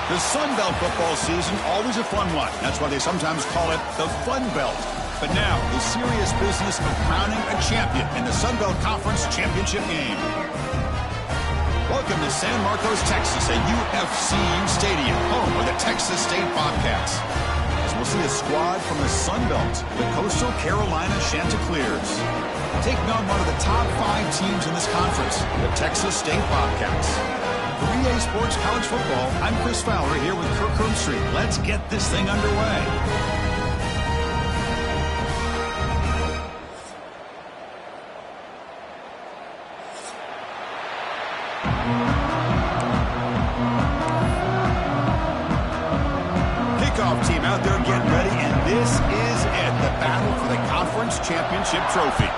The Sun Belt football season, always a fun one. That's why they sometimes call it the Fun Belt. But now, the serious business of crowning a champion in the Sun Belt Conference Championship game. Welcome to San Marcos, Texas, a UFCU stadium, home of the Texas State Bobcats. As we'll see a squad from the Sun Belt, the Coastal Carolina Chanticleers, taking on one of the top 5 teams in this conference, the Texas State Bobcats. For EA Sports College Football, I'm Chris Fowler here with Kirk Herbstreit. Let's get this thing underway. Kickoff team out there getting ready, and this is it, the battle for the Conference Championship Trophy.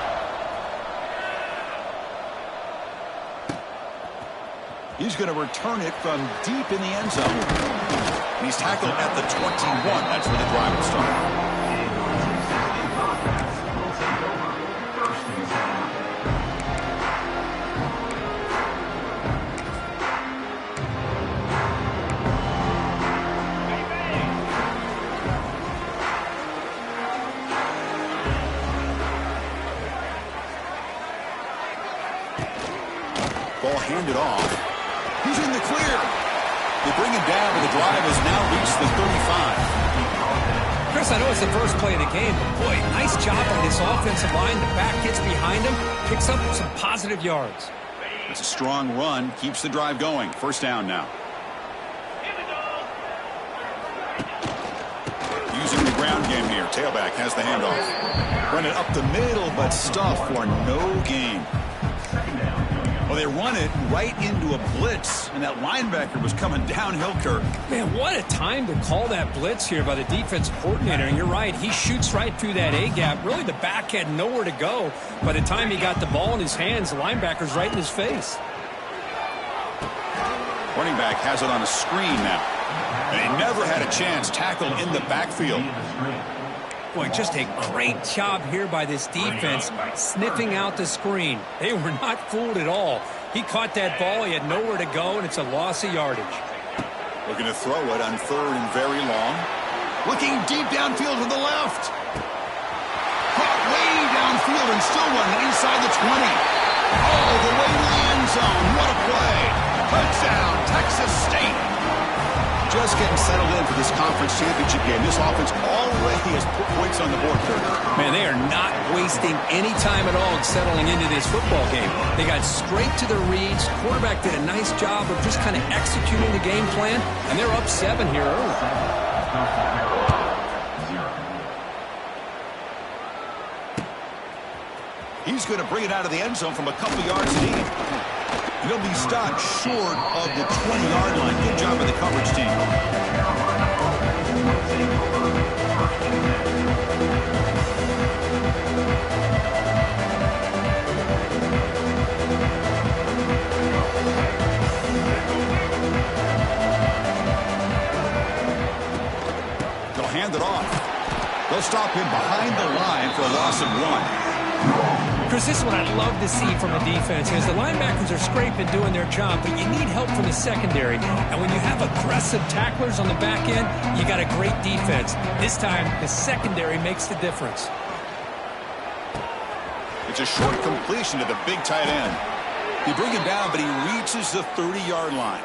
He's going to return it from deep in the end zone. And he's tackled at the 21. That's where the drive will start. Ball handed off. He's in the clear. They bring him down, but the drive has now reached the 35. Chris, I know it's the first play of the game, but boy, nice job on this offensive line. The back gets behind him, picks up some positive yards. It's a strong run, keeps the drive going. First down now. Using the ground game here. Tailback has the handoff. Run it up the middle, but stuffed for no gain. Well, they run it right into a blitz, and that linebacker was coming downhill, Kirk. Man, what a time to call that blitz here by the defensive coordinator. And you're right, he shoots right through that A-gap. Really, the back had nowhere to go. By the time he got the ball in his hands, the linebacker's right in his face. Running back has it on a screen now. And he never had a chance tackled in the backfield. Boy, just a great job here by this defense, sniffing out the screen. They were not fooled at all. He caught that ball, he had nowhere to go, and it's a loss of yardage. Looking to throw it on 3rd and very long. Looking deep downfield to the left. Caught way downfield and still running inside the 20. All the way to the end zone. What a play. Touchdown, Texas State. Just getting settled in for this conference championship game. This offense already has put points on the board, Kirk. Man, they are not wasting any time at all in settling into this football game. They got straight to their reads. Quarterback did a nice job of just kind of executing the game plan, and they're up 7 here early. He's going to bring it out of the end zone from a couple yards deep. He'll be stopped short of the 20-yard line. Good job by the coverage team. They'll hand it off. They'll stop him behind the line for a loss of 1. Chris, this is what I'd love to see from a defense is the linebackers are scraping doing their job, but you need help from the secondary. And when you have aggressive tacklers on the back end, you got a great defense. This time, the secondary makes the difference. It's a short completion to the big tight end. He brings him down, but he reaches the 30-yard line.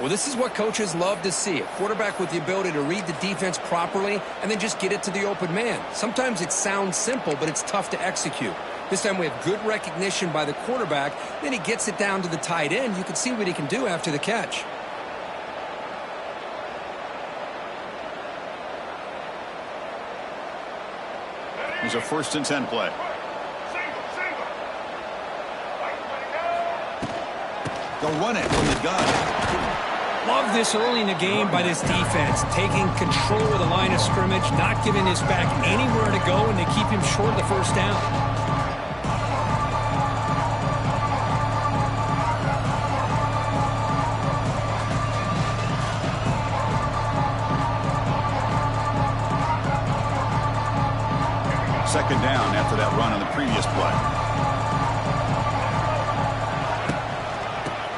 Well, this is what coaches love to see. A quarterback with the ability to read the defense properly and then just get it to the open man. Sometimes it sounds simple, but it's tough to execute. This time we have good recognition by the quarterback. Then he gets it down to the tight end. You can see what he can do after the catch. Here's a 1st and 10 play. They'll run it from the gun. Love this early in the game by this defense, taking control of the line of scrimmage, not giving this back anywhere to go, and they keep him short of the first down. Second down after that run on the previous play.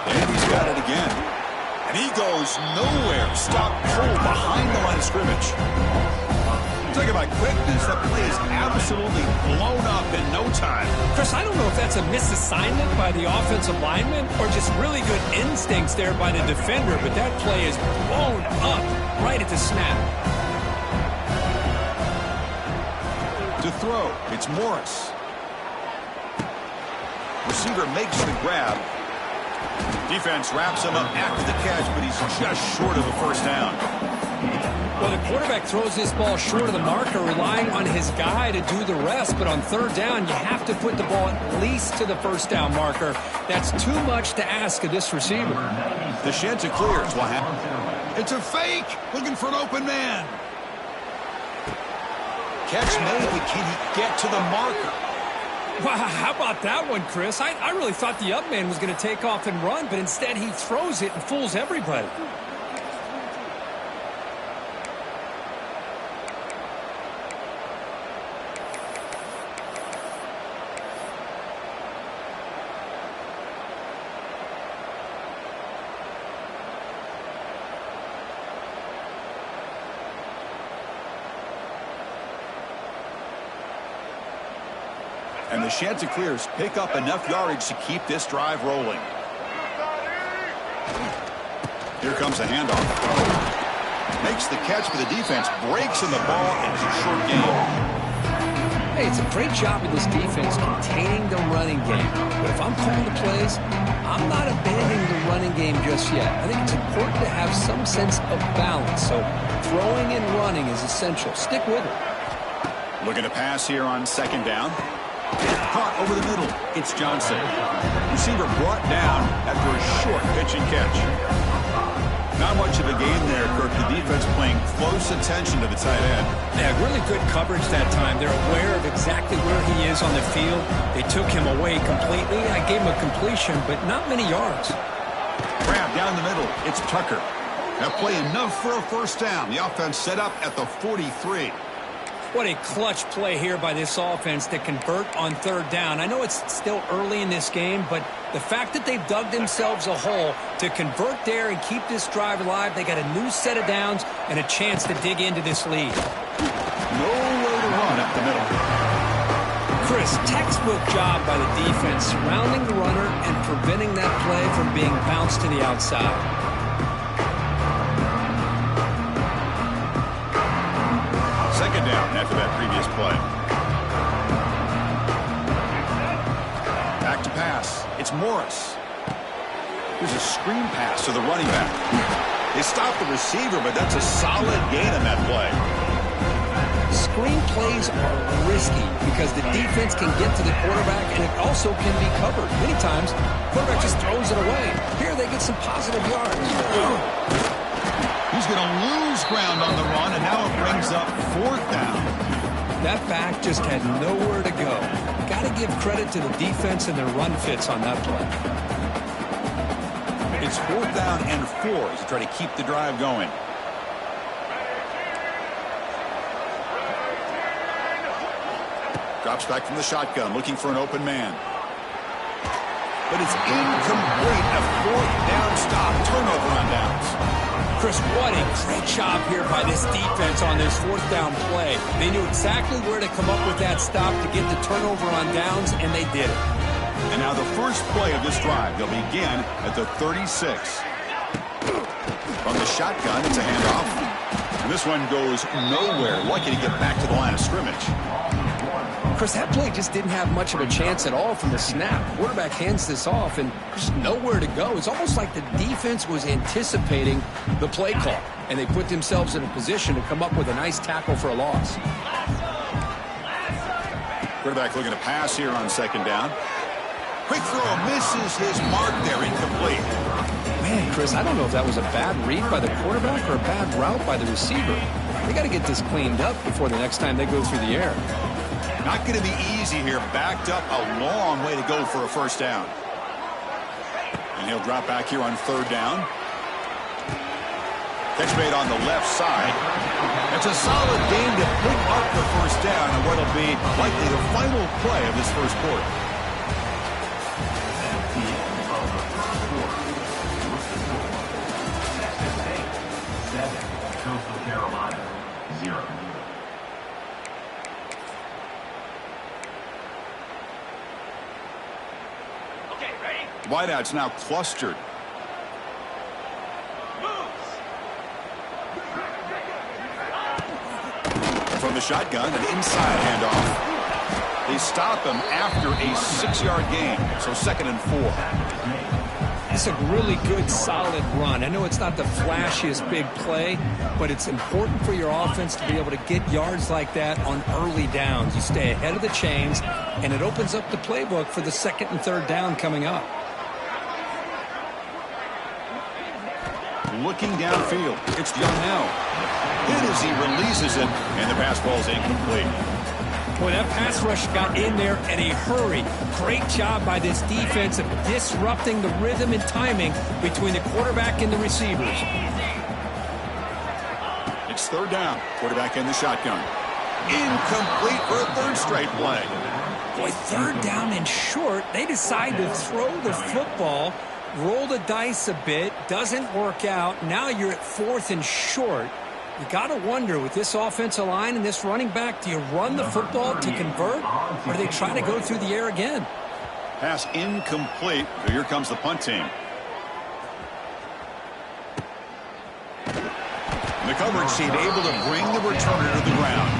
And he's got it again. And he goes nowhere. Stop cold behind the line of scrimmage. Talking about quickness, that play is absolutely blown up in no time. Chris, I don't know if that's a misassignment by the offensive lineman or just really good instincts there by the defender, but that play is blown up right at the snap. To throw, it's Morris. Receiver makes the grab. Defense wraps him up after the catch, but he's just short of the first down. Well, the quarterback throws this ball short of the marker, relying on his guy to do the rest. But on third down, you have to put the ball at least to the first down marker. That's too much to ask of this receiver. The chance clears. What happened? It's a fake. Looking for an open man. Catch made, but can he get to the marker? Wow, how about that one, Chris? I really thought the up man was going to take off and run, but instead he throws it and fools everybody. And the Chanticleers pick up enough yardage to keep this drive rolling. Here comes a handoff. Makes the catch for the defense, breaks in the ball, and it's a short game. Hey, it's a great job of this defense containing the running game. But if I'm calling the plays, I'm not abandoning the running game just yet. I think it's important to have some sense of balance. So throwing and running is essential. Stick with it. Looking to pass here on second down. Caught over the middle. It's Johnson. Receiver brought down after a short pitch and catch. Not much of a game there, Kirk. The defense playing close attention to the tight end. Yeah, really good coverage that time. They're aware of exactly where he is on the field. They took him away completely. I gave him a completion, but not many yards. Grab down the middle. It's Tucker. That play enough for a first down. The offense set up at the 43. What a clutch play here by this offense to convert on third down. I know it's still early in this game, but the fact that they've dug themselves a hole to convert there and keep this drive alive, they got a new set of downs and a chance to dig into this lead. Nowhere to run up the middle. Chris, textbook job by the defense surrounding the runner and preventing that play from being bounced to the outside. Second down after that previous play. Back to pass. It's Morris. Here's a screen pass to the running back. They stop the receiver, but that's a solid gain on that play. Screen plays are risky because the defense can get to the quarterback and it also can be covered. Many times, quarterback just throws it away. Here they get some positive yards. He's going to lose ground on the run, and now it brings up fourth down. That back just had nowhere to go. Got to give credit to the defense and their run fits on that play. It's fourth down and 4 as they try to keep the drive going. Drops back from the shotgun, looking for an open man. But it's incomplete. A fourth down stop. Turnover on downs. Chris, what a great job here by this defense on this fourth down play. They knew exactly where to come up with that stop to get the turnover on downs, and they did it. And now the first play of this drive. They'll begin at the 36. From the shotgun, it's a handoff. And this one goes nowhere. Lucky to get back to the line of scrimmage. Chris, that play just didn't have much of a chance at all from the snap. Quarterback hands this off, and there's nowhere to go. It's almost like the defense was anticipating the play call, and they put themselves in a position to come up with a nice tackle for a loss. Quarterback looking to pass here on second down. Quick throw, misses his mark there, incomplete. Man, Chris, I don't know if that was a bad read by the quarterback or a bad route by the receiver. They got to get this cleaned up before the next time they go through the air. Not going to be easy here. Backed up a long way to go for a first down. And he'll drop back here on third down. Catch made on the left side. It's a solid gain to pick up the first down and what'll be likely the final play of this first quarter. wideouts now clustered. From the shotgun, an inside handoff. They stop him after a 6-yard gain, so 2nd and 4. It's a really good, solid run. I know it's not the flashiest big play, but it's important for your offense to be able to get yards like that on early downs. You stay ahead of the chains, and it opens up the playbook for the 2nd and 3rd down coming up. Looking downfield, it's Darnell. Hit as he releases it, and the pass ball is incomplete. Boy, that pass rush got in there in a hurry. Great job by this defense of disrupting the rhythm and timing between the quarterback and the receivers. It's 3rd down. Quarterback in the shotgun. Incomplete for a 3rd straight play. Boy, 3rd down and short. They decide to throw the football, roll the dice a bit, doesn't work out. Now you're at 4th and short. You got to wonder, with this offensive line and this running back, do you run the football to convert, or do they try to go through the air again? Pass incomplete. So here comes the punt team. The coverage team able to bring the returner to the ground.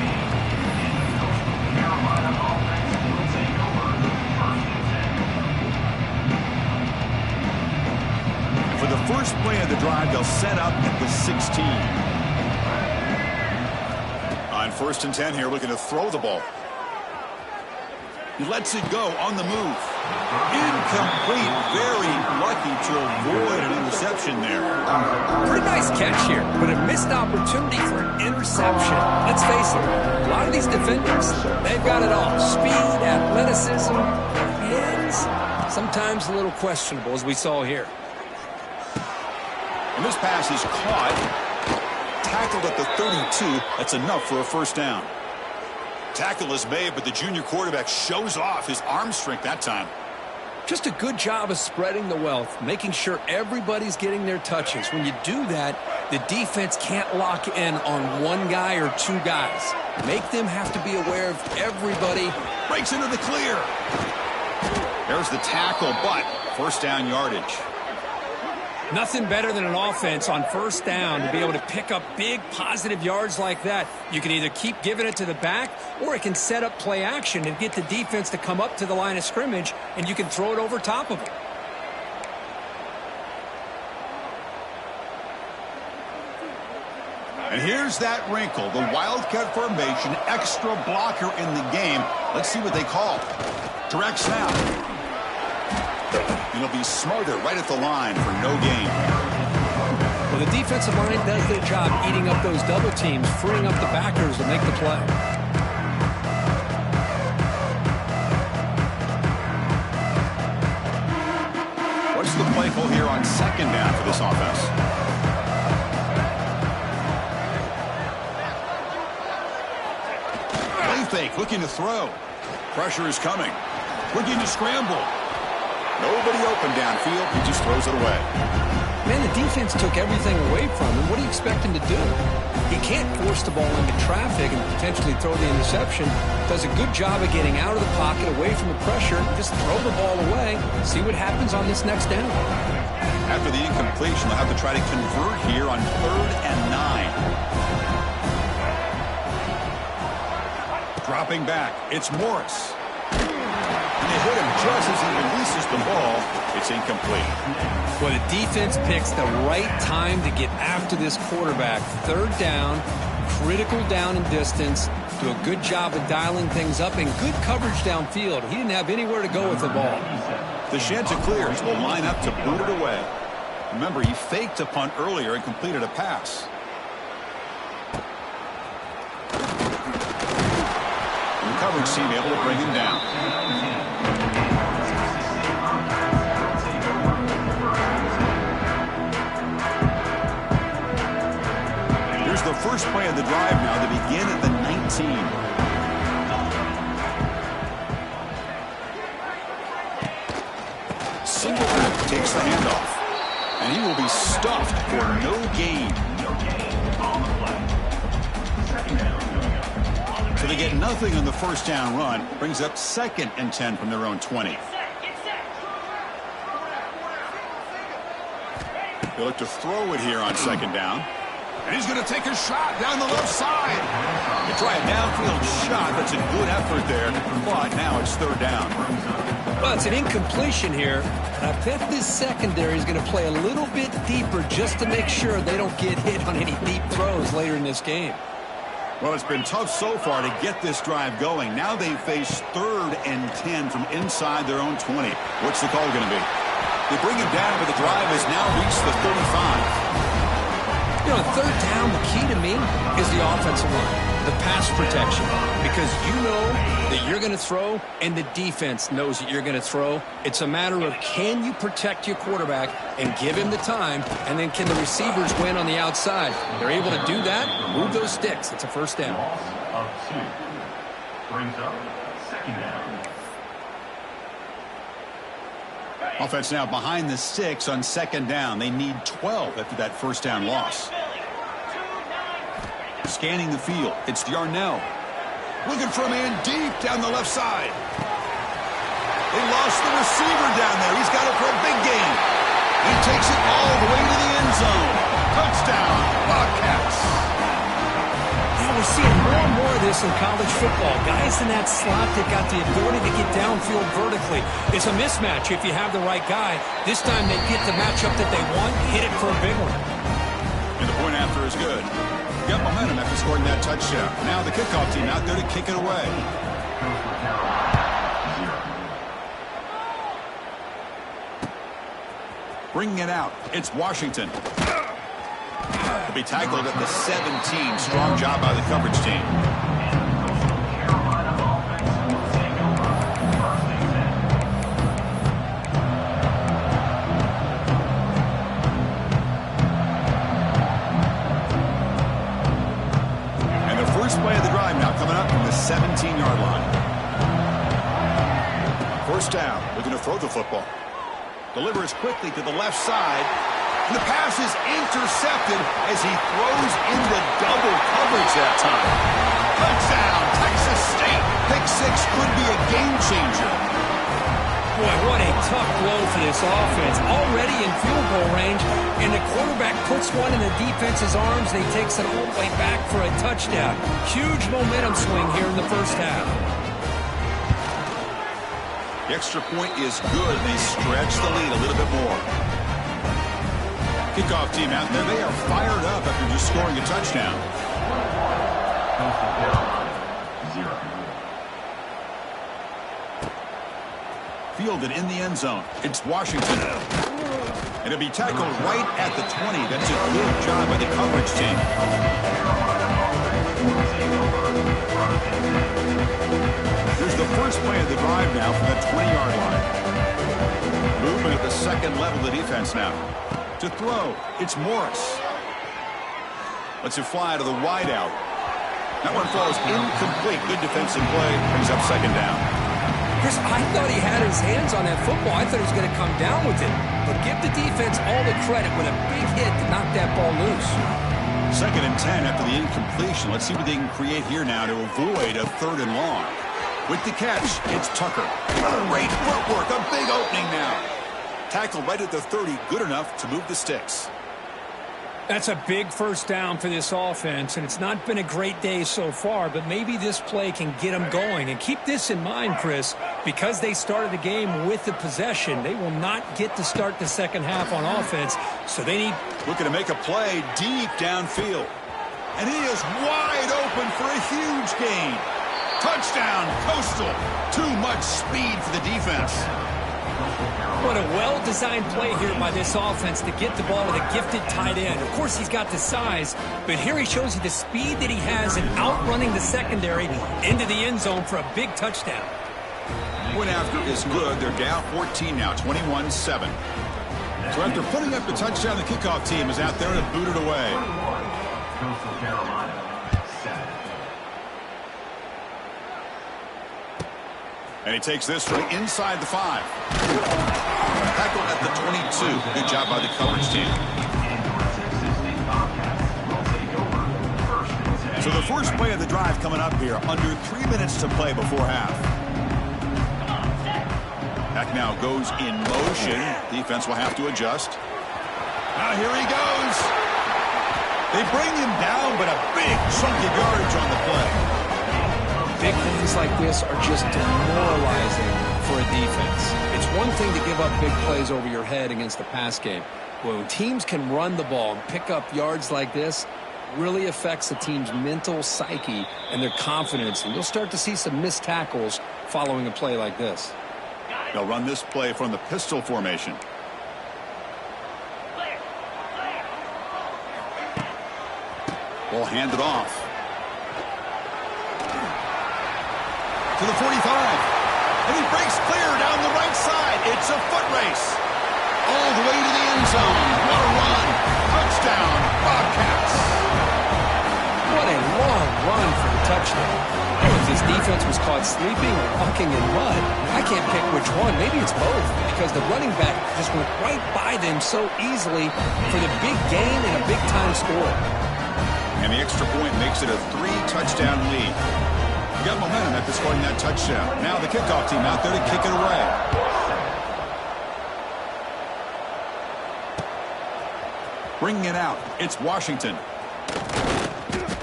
And for the first play of the drive, they'll set up at the 16. On 1st and 10 here, looking to throw the ball. He lets it go on the move. Incomplete. Very lucky to avoid an interception there. Pretty nice catch here, but a missed opportunity for an interception. Let's face it, a lot of these defenders, they've got it all. Speed, athleticism, hands, sometimes a little questionable, as we saw here. And this pass is caught. Tackled at the 32. That's enough for a 1st down. Tackle is made, but the junior quarterback shows off his arm strength that time. Just a good job of spreading the wealth, making sure everybody's getting their touches. When you do that, the defense can't lock in on one guy or 2 guys. Make them have to be aware of everybody. Breaks into the clear. There's the tackle, but 1st down yardage. Nothing better than an offense on 1st down to be able to pick up big positive yards like that. You can either keep giving it to the back, or it can set up play action and get the defense to come up to the line of scrimmage, and you can throw it over top of them. And here's that wrinkle, the Wildcat formation, extra blocker in the game. Let's see what they call. Direct snap. And he'll be smarter right at the line for no gain. Well, the defensive line does their job eating up those double teams, freeing up the backers to make the play. What's the play call here on 2nd down for this offense? Play fake, looking to throw. Pressure is coming. Looking to scramble. Nobody open downfield. He just throws it away. Man, the defense took everything away from him. What do you expect him to do? He can't force the ball into traffic and potentially throw the interception. Does a good job of getting out of the pocket, away from the pressure, just throw the ball away. See what happens on this next down. After the incompletion, they'll have to try to convert here on 3rd and 9. Dropping back, it's Morris. And they hit him just as he releases the ball. It's incomplete. Well, the defense picks the right time to get after this quarterback. 3rd down, critical down and distance. Do a good job of dialing things up and good coverage downfield. He didn't have anywhere to go with the ball. The Chanticleers will line up to boot it away. Remember, he faked a punt earlier and completed a pass. And the coverage team able to bring him down. Here's the first play of the drive now to begin at the 19. Single back takes the handoff. And he will be stuffed for no gain. So they get nothing on the first down run. Brings up 2nd and 10 from their own 20. They look to throw it here on second down. And he's going to take a shot down the left side. They try a downfield shot. That's a good effort there. But now it's third down. Well, it's an incompletion here. And I bet this secondary is going to play a little bit deeper just to make sure they don't get hit on any deep throws later in this game. Well, it's been tough so far to get this drive going. Now they face 3rd and 10 from inside their own 20. What's the call going to be? They bring him down, but the drive has now reached the 35. You know, third down, the key to me is the offensive line, the pass protection, because you know that you're going to throw and the defense knows that you're going to throw. It's a matter of can you protect your quarterback and give him the time, and then can the receivers win on the outside? They're able to do that, move those sticks. It's a first down. Loss of 2 brings up second down. Offense now behind the 6 on second down. They need 12 after that first down loss. Scanning the field. It's Yarnell. Looking for a man deep down the left side. They lost the receiver down there. He's got it for a big gain. He takes it all the way to the end zone. Touchdown, Bobcats. We're seeing more and more of this in college football. Guys in that slot that got the ability to get downfield vertically. It's a mismatch if you have the right guy. This time they get the matchup that they want, hit it for a big one. And the point after is good. Got momentum after scoring that touchdown. Now the kickoff team out there to kick it away. Bringing it out. It's Washington. Be tackled at the 17. Strong job by the coverage team. And the first play of the drive now coming up from the 17-yard line. First down. Looking to throw the football. Delivers quickly to the left side. And the pass is intercepted as he throws into double coverage that time. Touchdown, Texas State. Pick 6 could be a game changer. Boy, what a tough blow for this offense. Already in field goal range, and the quarterback puts one in the defense's arms, and he takes it all the way back for a touchdown. Huge momentum swing here in the first half. The extra point is good. They stretch the lead a little bit more. Kickoff team out there. They are fired up after just scoring a touchdown. Fielded in the end zone. It's Washington. And it'll be tackled right at the 20. That's a good job by the coverage team. Here's the first play of the drive now from the 20-yard line. Movement at the second level of the defense now. To throw, it's Morris. Lets it fly to the wideout. That one falls incomplete. Good defensive play. Brings up second down. Chris, I thought he had his hands on that football. I thought he was going to come down with it. But give the defense all the credit with a big hit to knock that ball loose. Second and 10 after the incompletion. Let's see what they can create here now to avoid a third and long. With the catch, it's Tucker. Great footwork. A big opening now. Tackled right at the 30, good enough to move the sticks. That's a big first down for this offense, and it's not been a great day so far, but maybe this play can get them going. And keep this in mind, Chris, because they started the game with the possession, they will not get to start the second half on offense, so they need... Looking to make a play deep downfield. And he is wide open for a huge gain. Touchdown, Coastal. Too much speed for the defense. What a well-designed play here by this offense to get the ball to the gifted tight end. Of course, he's got the size, but here he shows you the speed that he has in outrunning the secondary into the end zone for a big touchdown. Point after is good. They're down 14 now, 21-7. So after putting up the touchdown, the kickoff team is out there to boot it away. Coastal Carolina, 7. And he takes this from inside the 5. Tackled at the 22. Good job by the coverage team. So the first play of the drive coming up here. Under 3 minutes to play before half. Pack now goes in motion. Defense will have to adjust. Now here he goes. They bring him down, but a big chunk of yardage on the play. Big plays like this are just demoralizing for a defense. It's one thing to give up big plays over your head against the pass game. When teams can run the ball and pick up yards like this, really affects the team's mental psyche and their confidence. And you'll start to see some missed tackles following a play like this. They'll run this play from the pistol formation. Ball handed off. To the 45. And he breaks clear down the right side. It's a foot race. All the way to the end zone. What a run. Touchdown, Bobcats. What a long run for the touchdown. If this defense was caught sleeping or walking in mud, I can't pick which one. Maybe it's both, because the running back just went right by them so easily for the big gain and a big-time score. And the extra point makes it a 3-touchdown lead. You got momentum after scoring that touchdown. Now the kickoff team out there to kick it away. Bringing it out, it's Washington.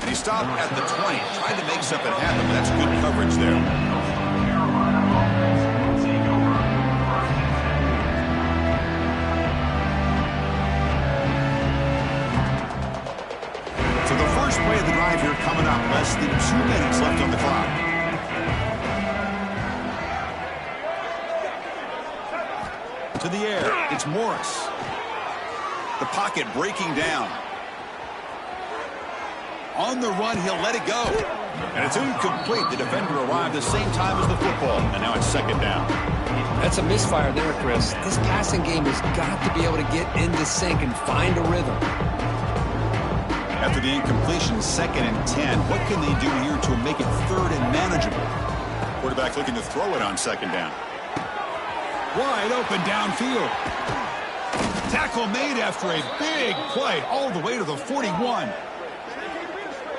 And he stopped at the 20, tried to make something happen, but that's good coverage there. So the first play of the drive here coming up, less than 2 minutes left on the clock. To the air, it's Morris. The pocket breaking down. On the run, he'll let it go. And it's incomplete. The defender arrived the same time as the football. And now it's second down. That's a misfire there, Chris. This passing game has got to be able to get into sync and find a rhythm. After the incompletion, 2nd and 10. What can they do here to make it 3rd and manageable? Quarterback looking to throw it on 2nd down. Wide open downfield. Tackle made after a big play all the way to the 41.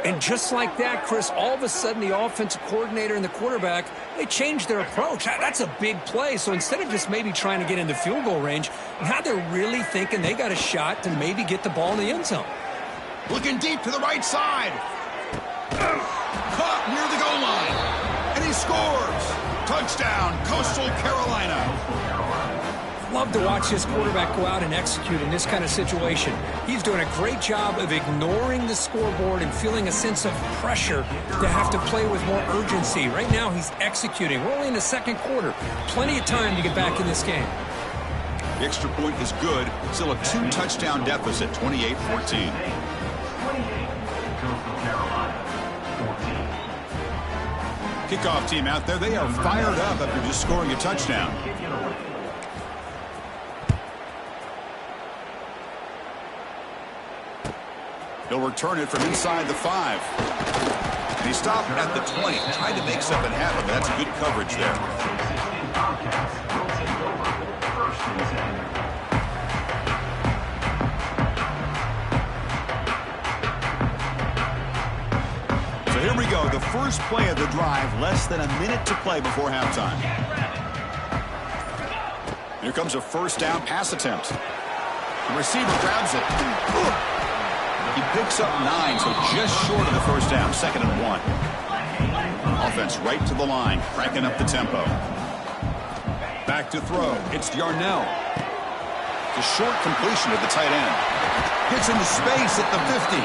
And just like that, Chris, all of a sudden the offensive coordinator and the quarterback, they changed their approach. That's a big play. So instead of just maybe trying to get into field goal range, now they're really thinking they got a shot to maybe get the ball in the end zone. Looking deep to the right side. Caught near the goal line. And he scores. Touchdown, Coastal Carolina. Love to watch this quarterback go out and execute in this kind of situation. He's doing a great job of ignoring the scoreboard and feeling a sense of pressure to have to play with more urgency. Right now, he's executing. We're only in the 2nd quarter. Plenty of time to get back in this game. The extra point is good. Still a 2-touchdown deficit, 28-14. Kickoff team out there. They are fired up after just scoring a touchdown. He'll return it from inside the 5. And he stopped at the 20. Tried to make something happen, but that's good coverage there. So here we go. The first play of the drive, less than a minute to play before halftime. Here comes a 1st down pass attempt. The receiver grabs it. He picks up 9, so just short of the 1st down, 2nd and 1. Offense right to the line, cranking up the tempo. Back to throw. It's Yarnell. The short completion of the tight end. Gets into space at the 50.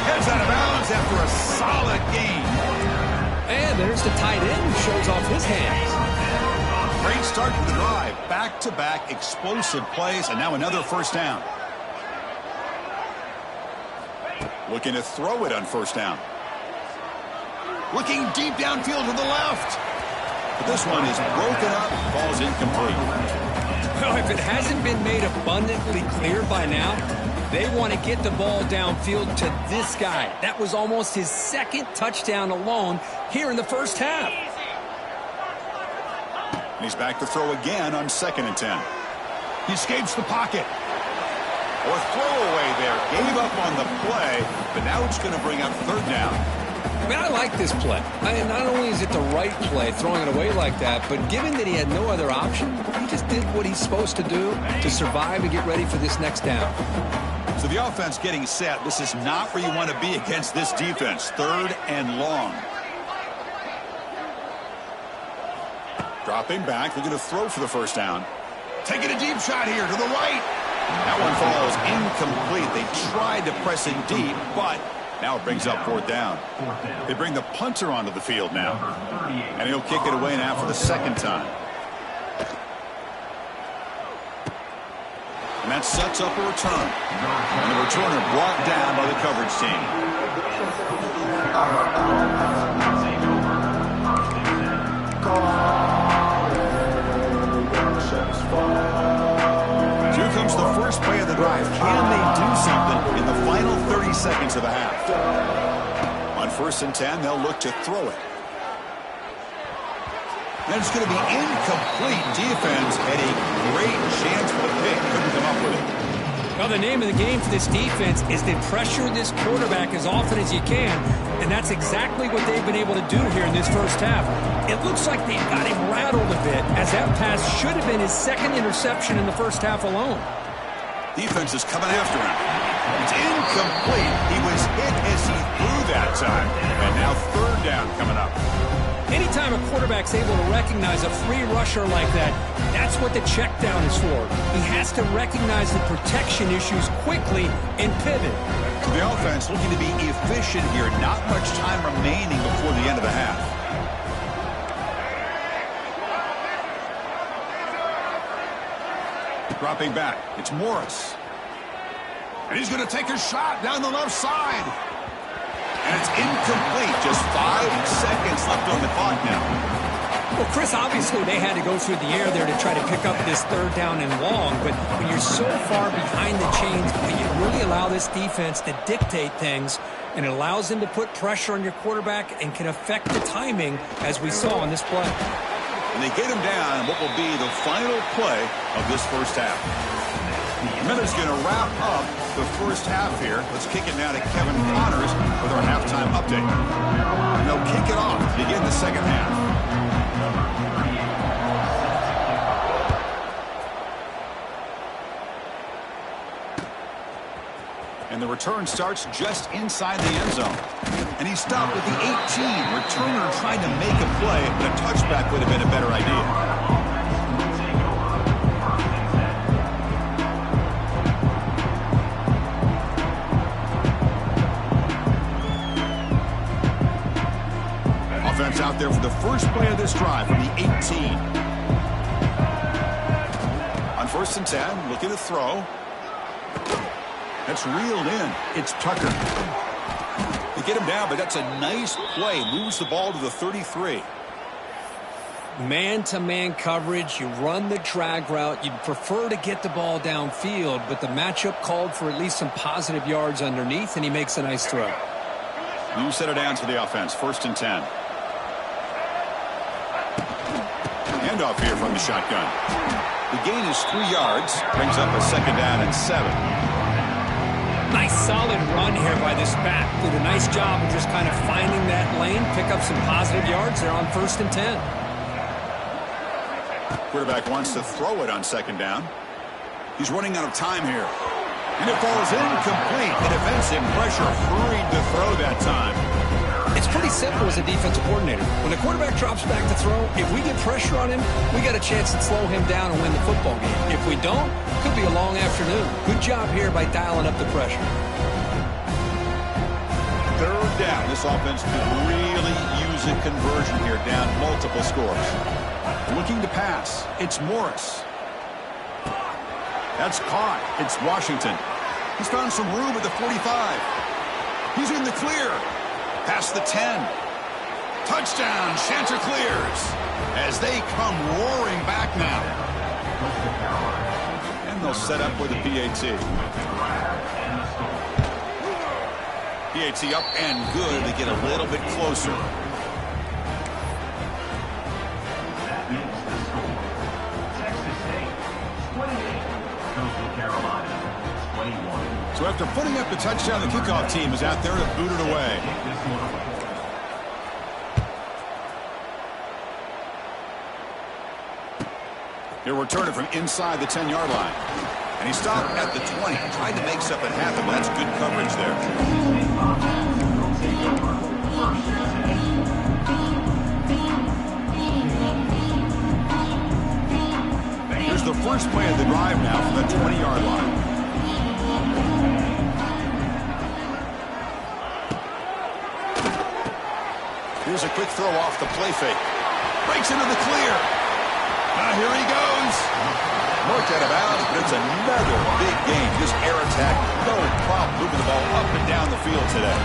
Heads out of bounds after a solid gain. And there's the tight end who shows off his hands. Great start to the drive. Back-to-back explosive plays, and now another 1st down. Looking to throw it on 1st down. Looking deep downfield to the left. But this one is broken up, falls incomplete. Well, if it hasn't been made abundantly clear by now, they want to get the ball downfield to this guy. That was almost his 2nd touchdown alone here in the 1st half. He's back to throw again on 2nd and 10. He escapes the pocket. Or throwaway there. Gave up on the play, but now it's going to bring up 3rd down. I mean, I like this play. Not only is it the right play, throwing it away like that, but given that he had no other option, he just did what he's supposed to do to survive and get ready for this next down. So the offense getting set. This is not where you want to be against this defense. 3rd and long. Dropping back, looking to throw for the first down. Taking a deep shot here to the right. That one falls incomplete. They tried to press it deep, but now it brings up 4th down. They bring the punter onto the field now. And he'll kick it away now for the 2nd time. And that sets up a return. And the returner brought down by the coverage team. Here comes the first play of the drive. Can they do something in the final 30 seconds of the half? On 1st and 10, they'll look to throw it. And it's going to be incomplete. Defense had a great chance for the pick. Couldn't come up with it. Well, the name of the game for this defense is to pressure this quarterback as often as you can, and that's exactly what they've been able to do here in this first half. It looks like they've got him rattled a bit, as that pass should have been his 2nd interception in the first half alone. Defense is coming after him. It's incomplete. He was hit as he threw that time, and now 3rd down coming up. Anytime a quarterback's able to recognize a free rusher like that, that's what the check down is for. He has to recognize the protection issues quickly and pivot. So the offense looking to be efficient here. Not much time remaining before the end of the half. Dropping back. It's Morris. And he's going to take a shot down the left side. And it's incomplete. Just 5 seconds left on the clock now. Well, Chris, obviously they had to go through the air there to try to pick up this 3rd down and long. But when you're so far behind the chains, you really allow this defense to dictate things. And it allows them to put pressure on your quarterback and can affect the timing, as we saw in this play. And they get him down in what will be the final play of this first half. Miller's going to wrap up the first half here. Let's kick it now to Kevin Connors with our halftime update. And they'll kick it off to begin the second half. And the return starts just inside the end zone. And he stopped with the 18. Returner trying to make a play, but a touchback would have been a better idea. Offense out there for the first play of this drive from the 18. On 1st and 10, looking to throw. That's reeled in. It's Tucker. They get him down, but that's a nice play. Moves the ball to the 33. Man-to-man coverage, you run the drag route. You'd prefer to get the ball downfield, but the matchup called for at least some positive yards underneath, and he makes a nice throw. You set it down to the offense. 1st and 10. Handoff here from the shotgun. The gain is 3 yards. Brings up a 2nd down and 7. Nice solid run here by this back. Did a nice job of just kind of finding that lane, pick up some positive yards there on 1st and 10. Quarterback wants to throw it on 2nd down. He's running out of time here. And it falls incomplete. The defensive pressure hurried to throw that time. It's pretty simple as a defensive coordinator. When the quarterback drops back to throw, if we get pressure on him, we got a chance to slow him down and win the football game. If we don't, it could be a long afternoon. Good job here by dialing up the pressure. 3rd down. This offense could really use a conversion here, down multiple scores. Looking to pass. It's Morris. That's caught. It's Washington. He's found some room at the 45. He's in the clear. Past the 10. Touchdown, Chanticleers, as they come roaring back now. And they'll set up with a PAT. PAT up and good. They get a little bit closer. So after putting up the touchdown, the kickoff team is out there to boot it away. He'll return it from inside the 10-yard line. And he stopped at the 20. Tried to make something happen, but that's good coverage there. Here's the first play of the drive now from the 20-yard line. Here's a quick throw off the play fake. Breaks into the clear. Now here he goes. Marked out of bounds, but it's another big game. This air attack, no problem moving the ball up and down the field today.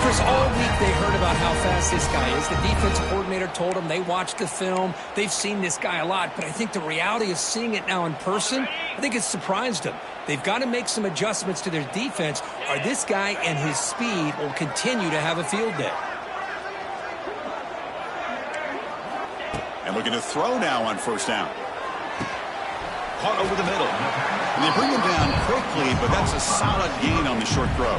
Chris, all week they heard about how fast this guy is. The defensive coordinator told them they watched the film. They've seen this guy a lot, but I think the reality of seeing it now in person, I think it's surprised them. They've got to make some adjustments to their defense, or this guy and his speed will continue to have a field day. And looking to throw now on first down. Caught over the middle. And they bring him down quickly, but that's a solid gain on the short throw.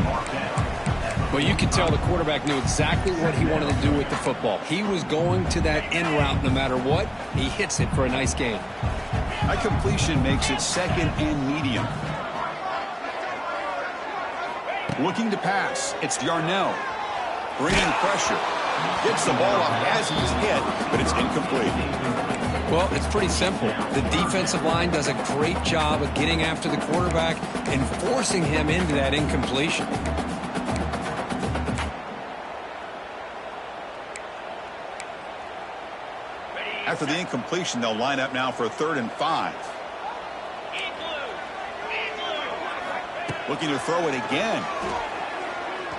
Well, you could tell the quarterback knew exactly what he wanted to do with the football. He was going to that in route no matter what. He hits it for a nice gain. That completion makes it second and medium. Looking to pass. It's Yarnell. Bringing pressure. Gets the ball up as he's hit, but it's incomplete. Well, it's pretty simple. The defensive line does a great job of getting after the quarterback and forcing him into that incompletion. After the incompletion, they'll line up now for a 3rd and 5. Looking to throw it again.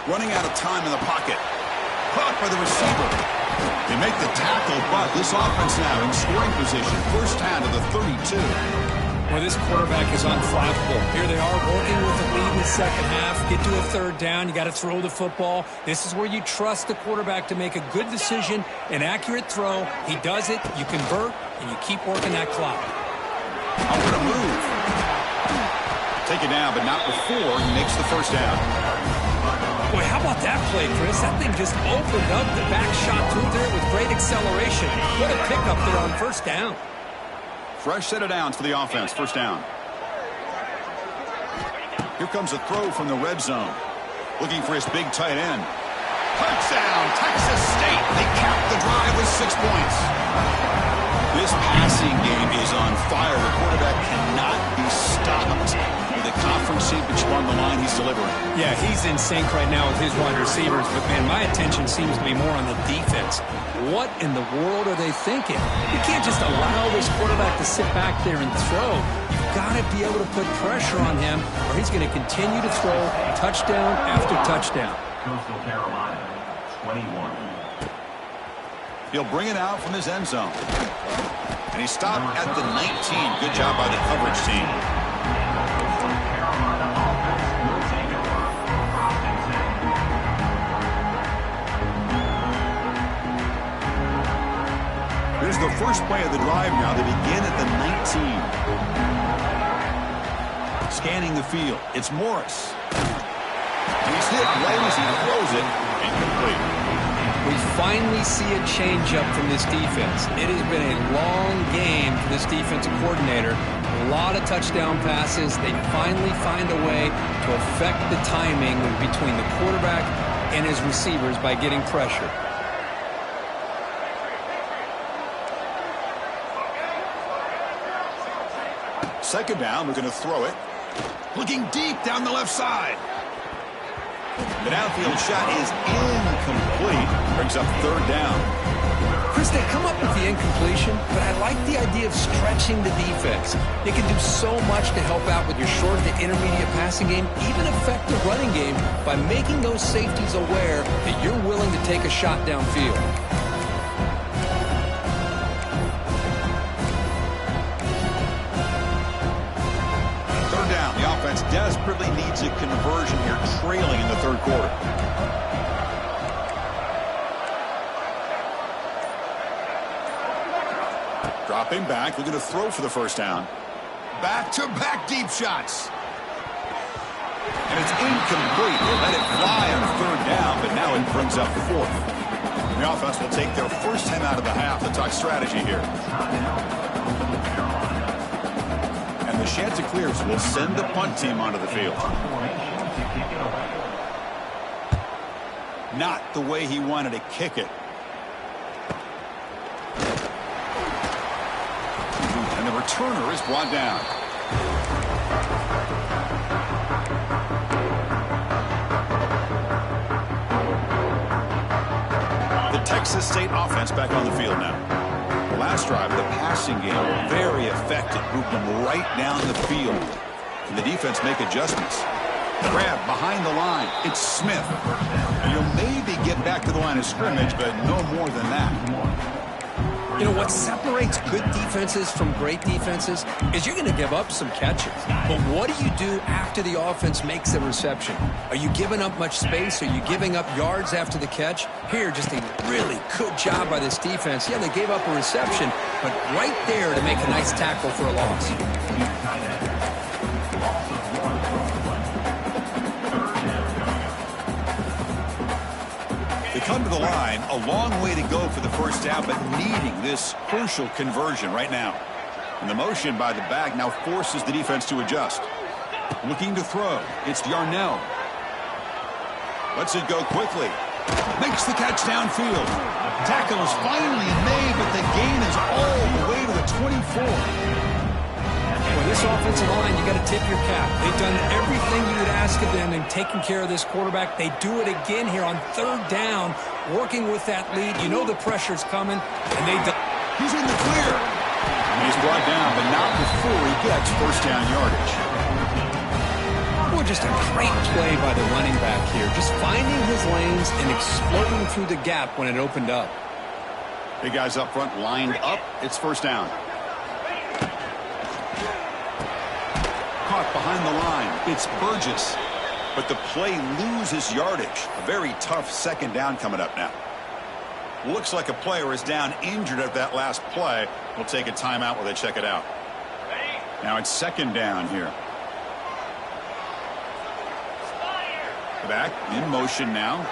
Running out of time in the pocket. Caught by the receiver. They make the tackle, but this offense now in scoring position. First down to the 32. Well, this quarterback is unflappable. Here they are working with the lead in the second half. Get to a 3rd down. You got to throw the football. This is where you trust the quarterback to make a good decision, an accurate throw. He does it, you convert, and you keep working that clock. I'm going to move. Take it down, but not before he makes the first down. Boy, how about that play, Chris? That thing just opened up the back shot through there with great acceleration. What a pickup there on first down. Fresh set of downs for the offense. First down. Here comes a throw from the red zone. Looking for his big tight end. Touchdown, Texas State. They cap the drive with 6 points. This passing game is on fire. The quarterback cannot be stopped. With a conference championship on the line, he's delivering. Yeah, he's in sync right now with his wide receivers. But, man, my attention seems to be more on the defense. What in the world are they thinking? You can't just allow this quarterback to sit back there and throw. You've got to be able to put pressure on him, or he's going to continue to throw touchdown after touchdown. Coastal Carolina, 21. He'll bring it out from his end zone. And he stopped at the 19. Good job by the coverage team. Here's the first play of the drive now. They begin at the 19. Scanning the field. It's Morris. And he's hit right as he throws it. Incomplete. We finally see a change-up from this defense. It has been a long game for this defensive coordinator. A lot of touchdown passes. They finally find a way to affect the timing between the quarterback and his receivers by getting pressure. Second down, we're going to throw it. Looking deep down the left side. The downfield shot is incomplete. Brings up 3rd down. Chris, they come up with the incompletion, but I like the idea of stretching the defense. They can do so much to help out with your short to intermediate passing game, even affect the running game by making those safeties aware that you're willing to take a shot downfield. Desperately needs a conversion here, trailing in the 3rd quarter. Dropping back, looking to throw for the first down. Back-to-back deep shots. And it's incomplete. They let it fly on 3rd down, but now it brings up 4th. The offense will take their first time out of the half to talk strategy here. And the Chanticleers will send the punt team onto the field. Not the way he wanted to kick it. And the returner is brought down. The Texas State offense back on the field now. The last drive, the passing game, very effective. Moved them right down the field. And the defense make adjustments. Grab behind the line. It's Smith. And you'll maybe get back to the line of scrimmage, but no more than that. You know, what separates good defenses from great defenses is you're going to give up some catches. But what do you do after the offense makes a reception? Are you giving up much space? Are you giving up yards after the catch? Here, just a really good job by this defense. Yeah, they gave up a reception, but right there to make a nice tackle for a loss. They come to the line, a long way to go for the first down, but needing this crucial conversion right now. And the motion by the back now forces the defense to adjust. Looking to throw. It's Yarnell. Lets it go quickly. Makes the catch downfield. Tackle is finally made, but the gain is all the way to the 24. Well, this offensive line, you got to tip your cap. They've done everything you would ask of them in taking care of this quarterback. They do it again here on third down, working with that lead. You know the pressure's coming, and they do. He's in the clear. He's brought down, but not before he gets first down yardage. Well, just a great play by the running back here, just finding his lanes and exploding through the gap when it opened up. Big guys up front lined up. It's first down. Caught behind the line. It's Burgess. But the play loses yardage. A very tough second down coming up now. Looks like a player is down injured at that last play. We'll take a timeout while they check it out. Now it's second down here. Back in motion now.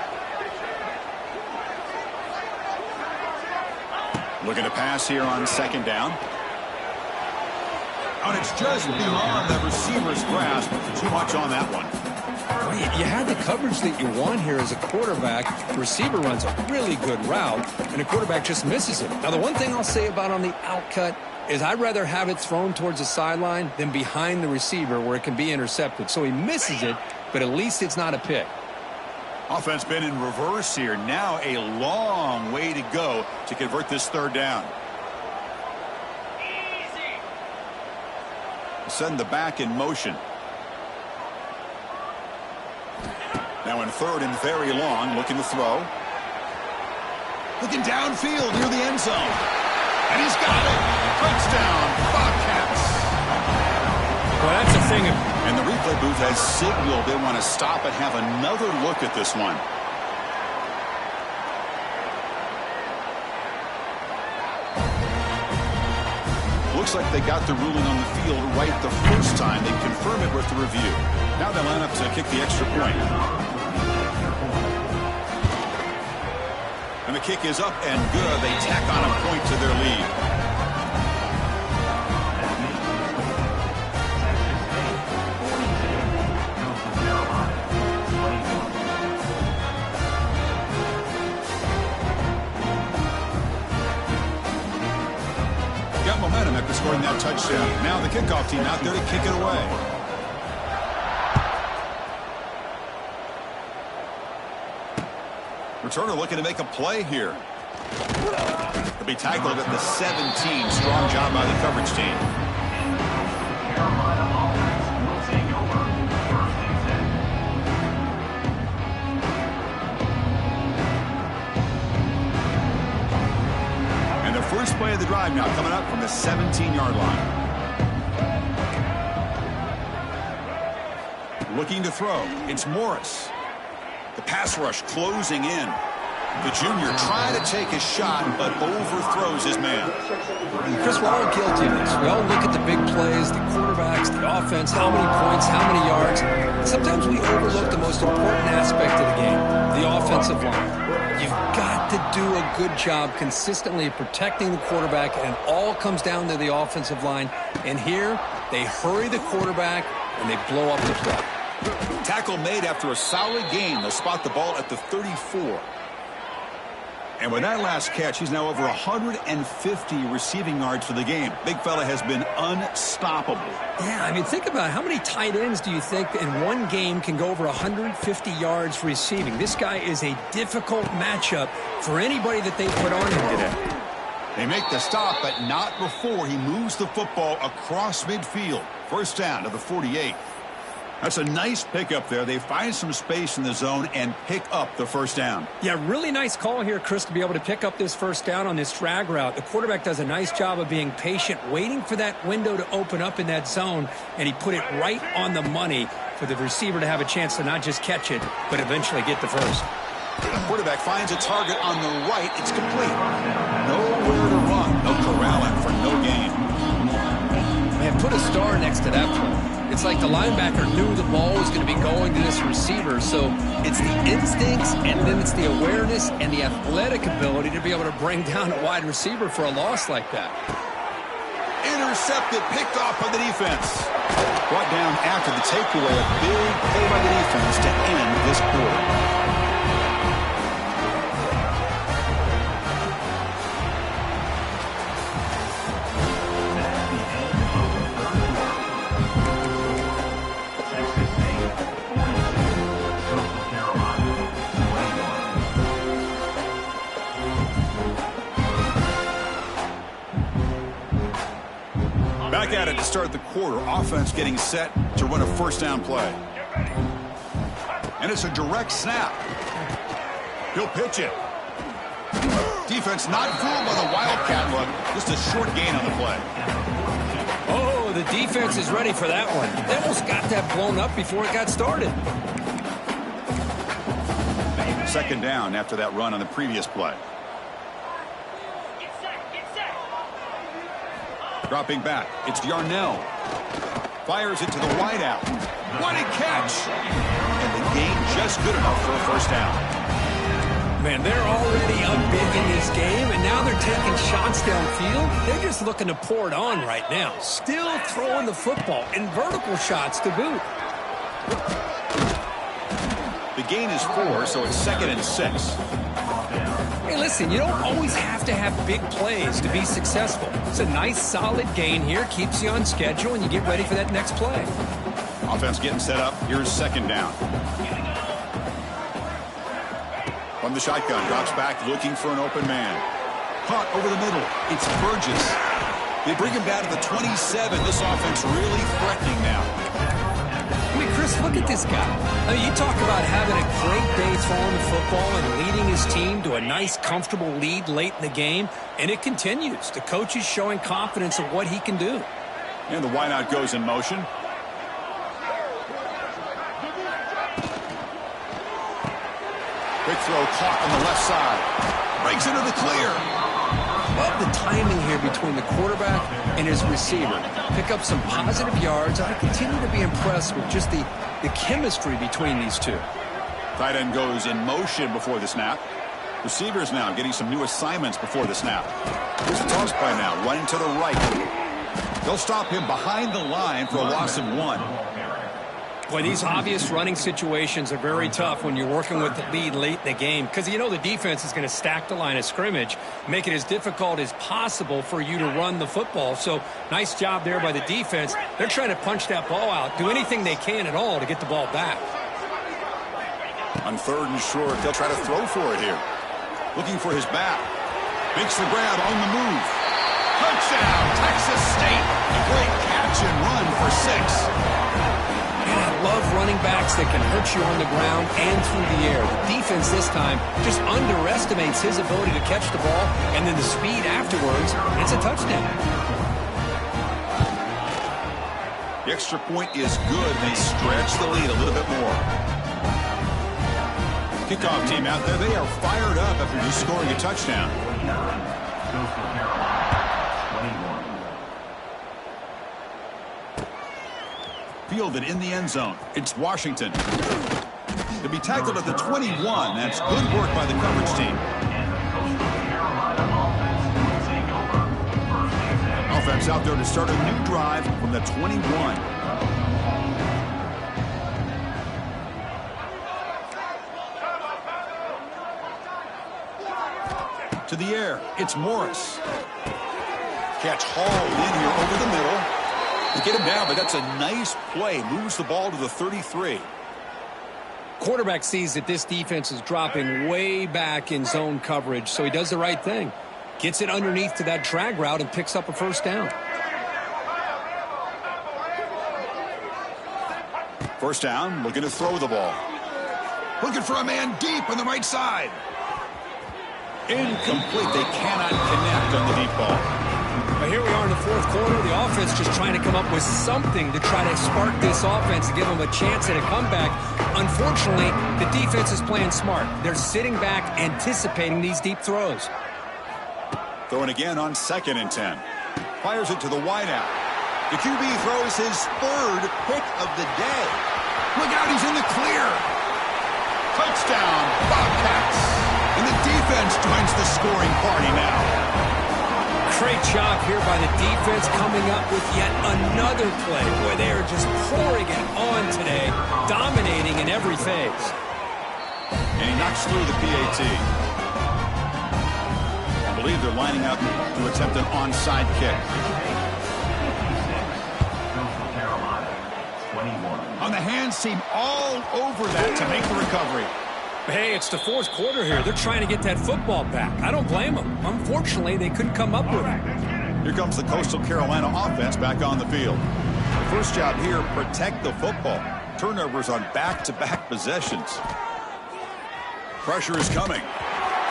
Looking to pass here on second down. And it's just beyond the receiver's grasp. Too much on that one. Well, you had the coverage that you want here as a quarterback. The receiver runs a really good route, and the quarterback just misses it. Now, the one thing I'll say about on the outcut is I'd rather have it thrown towards the sideline than behind the receiver where it can be intercepted. So he misses it, but at least it's not a pick. Offense been in reverse here. Now a long way to go to convert this third down. Send the back in motion. Now in third and very long, looking to throw. Looking downfield near the end zone. And he's got it. Touchdown, Bobcats. Well, that's the thing. And the replay booth has signaled they want to stop and have another look at this one. Looks like they got the ruling on the field right the first time. They confirm it with the review. Now they line up to kick the extra point. And the kick is up and good. They tack on a point to their lead. Got momentum after scoring that touchdown. Now the kickoff team out there to kick it away. Returner looking to make a play here. He'll be tackled at the 17. Strong job by the coverage team. And the first play of the drive now coming up from the 17-yard line. Looking to throw. It's Morris. The pass rush closing in. The junior trying to take a shot, but overthrows his man. Chris, we're all guilty of this. We all look at the big plays, the quarterbacks, the offense, how many points, how many yards. Sometimes we overlook the most important aspect of the game, the offensive line. You've got to do a good job consistently protecting the quarterback, and it all comes down to the offensive line. And here, they hurry the quarterback, and they blow up the play. Tackle made after a solid gain. They'll spot the ball at the 34. And with that last catch, he's now over 150 receiving yards for the game. Big fella has been unstoppable. Yeah, I mean, think about it. How many tight ends do you think in one game can go over 150 yards receiving? This guy is a difficult matchup for anybody that they put on him today. They make the stop, but not before he moves the football across midfield. First down to the 48. That's a nice pickup there. They find some space in the zone and pick up the first down. Yeah, really nice call here, Chris, to be able to pick up this first down on this drag route. The quarterback does a nice job of being patient, waiting for that window to open up in that zone, and he put it right on the money for the receiver to have a chance to not just catch it, but eventually get the first. The quarterback finds a target on the right. It's complete. Nowhere to run. They'll corral him for no gain. Man, put a star next to that play. It's like the linebacker knew the ball was going to be going to this receiver, so it's the instincts and then it's the awareness and the athletic ability to be able to bring down a wide receiver for a loss like that. Intercepted, picked off by the defense. Brought down after the takeaway. A big play by the defense to end this quarter. Back at it to start the quarter. Offense getting set to run a first down play. And it's a direct snap. He'll pitch it. Defense not fooled by the Wildcat look. Just a short gain on the play. Oh, the defense is ready for that one. They almost got that blown up before it got started. Second down after that run on the previous play. Dropping back, it's Yarnell. Fires it to the wideout. What a catch! And the gain just good enough for a first down. Man, they're already up big in this game, and now they're taking shots downfield. They're just looking to pour it on right now. Still throwing the football, and vertical shots to boot. The gain is 4, so it's 2nd and 6. Hey, listen, you don't always have to have big plays to be successful. It's a nice, solid gain here. Keeps you on schedule, and you get ready for that next play. Offense getting set up. Here's second down. From the shotgun, drops back, looking for an open man. Caught over the middle. It's Burgess. They bring him down to the 27. This offense really threatening now. I mean, Chris, look at this guy. I mean, you talk about having a great day throwing the football and leading his team to a nice, comfortable lead late in the game, and it continues. The coach is showing confidence of what he can do. And the wideout goes in motion. Quick throw caught on the left side. Breaks into the clear. Love the timing here between the quarterback and his receiver. Pick up some positive yards. I continue to be impressed with just the chemistry between these two. Tight end goes in motion before the snap. Receivers now getting some new assignments before the snap. Here's a toss play now, running to the right. They'll stop him behind the line for a loss of 1. Boy, these obvious running situations are very tough when you're working with the lead late in the game because you know the defense is going to stack the line of scrimmage, make it as difficult as possible for you to run the football. So nice job there by the defense. They're trying to punch that ball out, do anything they can at all to get the ball back. On 3rd and short, they'll try to throw for it here. Looking for his back. Makes the grab on the move. Touchdown, Texas State. A great catch and run for 6. And I love running backs that can hurt you on the ground and through the air. The defense this time just underestimates his ability to catch the ball, and then the speed afterwards, it's a touchdown. The extra point is good. They stretch the lead a little bit more. Kickoff team out there, they are fired up after just scoring a touchdown. Fielded in the end zone. It's Washington. To be tackled at the 21, that's good work by the coverage team. Offense out there to start a new drive from the 21. To the air, it's Morris. Catch hauled in here over the middle. They get him down, but that's a nice play. Moves the ball to the 33. Quarterback sees that this defense is dropping way back in zone coverage, so he does the right thing. Gets it underneath to that drag route and picks up a first down. First down, looking to throw the ball. Looking for a man deep on the right side. Incomplete. They cannot connect on the deep ball. But here we are in the fourth quarter. The offense just trying to come up with something to try to spark this offense to give them a chance at a comeback. Unfortunately, the defense is playing smart. They're sitting back, anticipating these deep throws. Throwing again on 2nd and 10. Fires it to the wideout. The QB throws his 3rd pick of the day. Look out, he's in the clear. Touchdown, Bobcats. And the defense joins the scoring party now. Great job here by the defense coming up with yet another play. Boy, they are just pouring it on today, dominating in every phase. And he knocks through the PAT. I believe they're lining up to attempt an onside kick. On the hands team all over that to make the recovery. Hey, it's the fourth quarter here. They're trying to get that football back. I don't blame them. Unfortunately, they couldn't come up with it. Here comes the Coastal Carolina offense back on the field. First job here, protect the football. Turnovers on back-to-back possessions. Pressure is coming.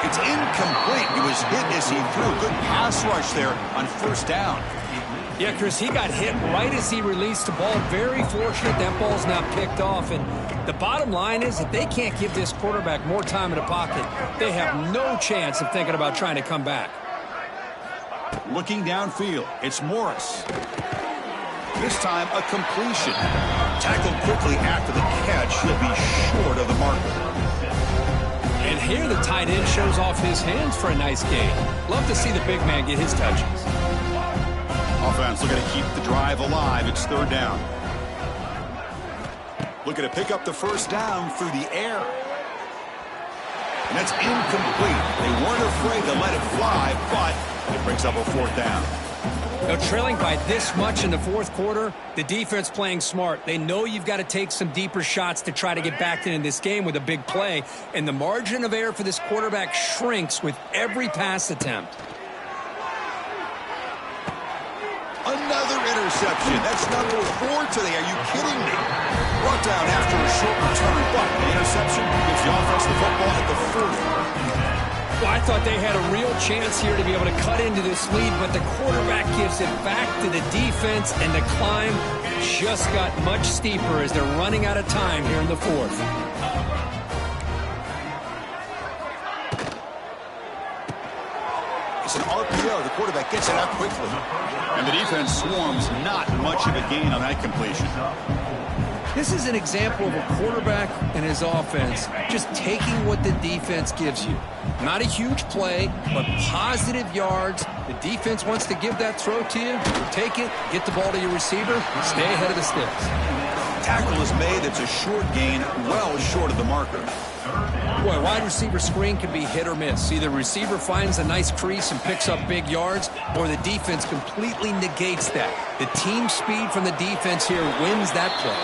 It's incomplete. He was hit as he threw. Good pass rush there on first down. Yeah, Chris, he got hit right as he released the ball. Very fortunate that ball's now picked off. And the bottom line is that they can't give this quarterback more time in the pocket. They have no chance of thinking about trying to come back. Looking downfield, it's Morris. This time, a completion. Tackled quickly after the catch. He'll be short of the marker. And here the tight end shows off his hands for a nice gain. Love to see the big man get his touches. Offense looking to keep the drive alive. It's 3rd down. Looking to pick up the first down through the air. And that's incomplete. They weren't afraid to let it fly, but it brings up a 4th down. Now, trailing by this much in the fourth quarter, the defense playing smart. They know you've got to take some deeper shots to try to get back into this game with a big play. And the margin of error for this quarterback shrinks with every pass attempt. Another interception. That's number 4 today. Are you kidding me? Brought down after a short return, but the interception gives the offense the football at the 40. Well, I thought they had a real chance here to be able to cut into this lead, but the quarterback gives it back to the defense, and the climb just got much steeper as they're running out of time here in the fourth. It's an RPO. The quarterback gets it out quickly. And the defense swarms. Not much of a gain on that completion. This is an example of a quarterback and his offense just taking what the defense gives you. Not a huge play, but positive yards. The defense wants to give that throw to you. Take it, get the ball to your receiver, stay ahead of the sticks. Tackle is made. It's a short gain, well short of the marker. Boy, wide receiver screen can be hit or miss. Either receiver finds a nice crease and picks up big yards, or the defense completely negates that. The team speed from the defense here wins that play.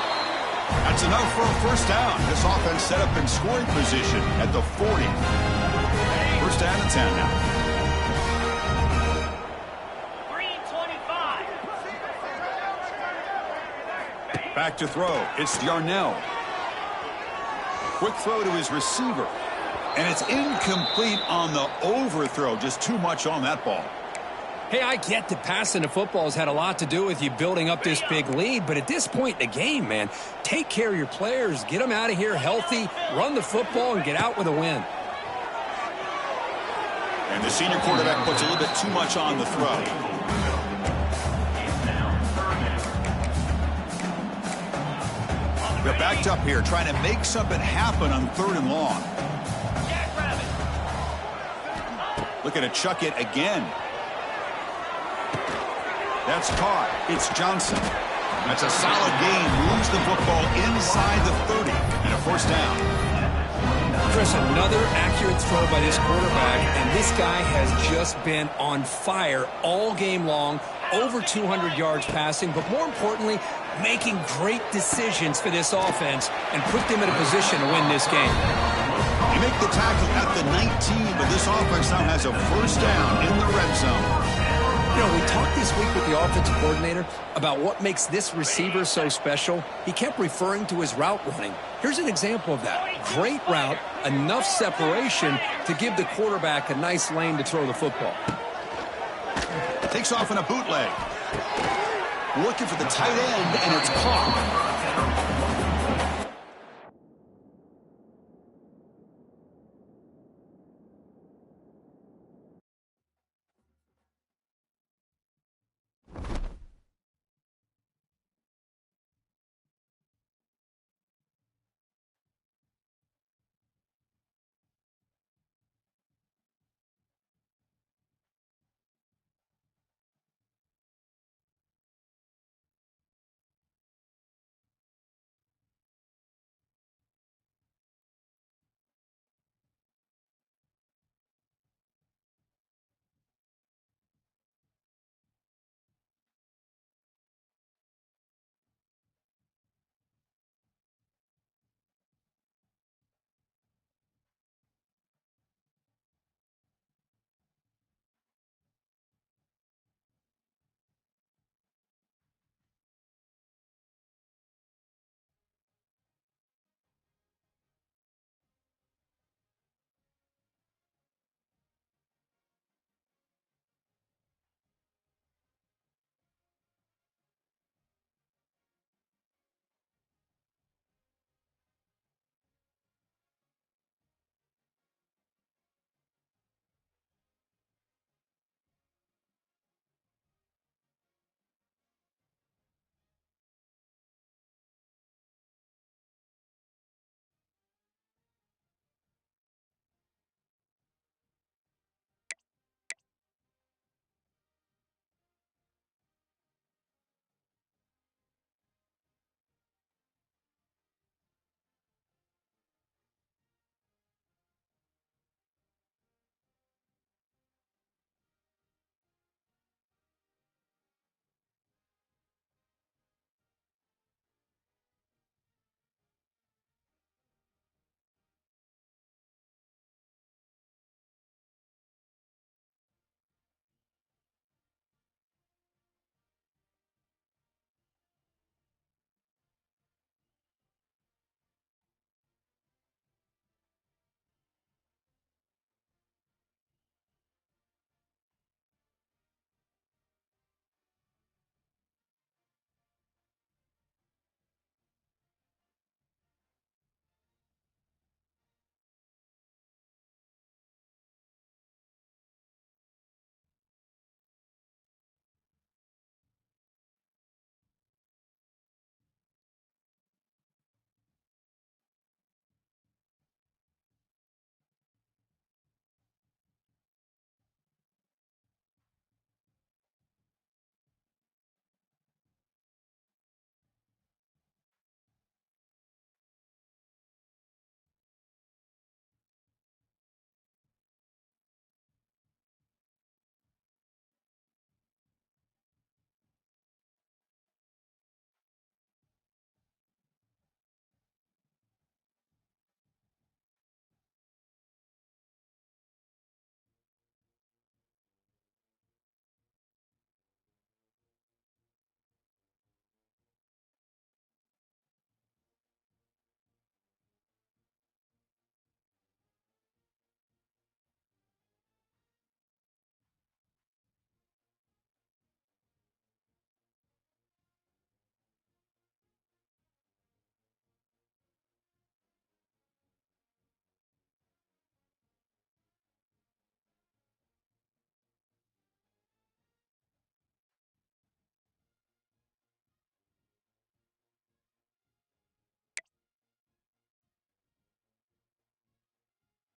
That's enough for a first down. This offense set up in scoring position at the 40. First down and 10 now. 3:25. Back to throw. It's Yarnell. Quick throw to his receiver. And it's incomplete on the overthrow. Just too much on that ball. Hey, I get that passing the football has had a lot to do with you building up this big lead, but at this point in the game, man, take care of your players, get them out of here healthy, run the football, and get out with a win. And the senior quarterback puts a little bit too much on the throw. They're backed up here, trying to make something happen on 3rd and long. Looking to chuck it again. That's caught. It's Johnson. That's a solid gain. Moves the football inside the 30 and a 1st down. Chris, another accurate throw by this quarterback, and this guy has just been on fire all game long. Over 200 yards passing, but more importantly, making great decisions for this offense and put them in a position to win this game. You make the tackle at the 19, but this offense now has a 1st down in the red zone. You know, we talked this week with the offensive coordinator about what makes this receiver so special. He kept referring to his route running. Here's an example of that. Great route, enough separation to give the quarterback a nice lane to throw the football. Takes off in a bootleg. Looking for the tight end, and it's caught.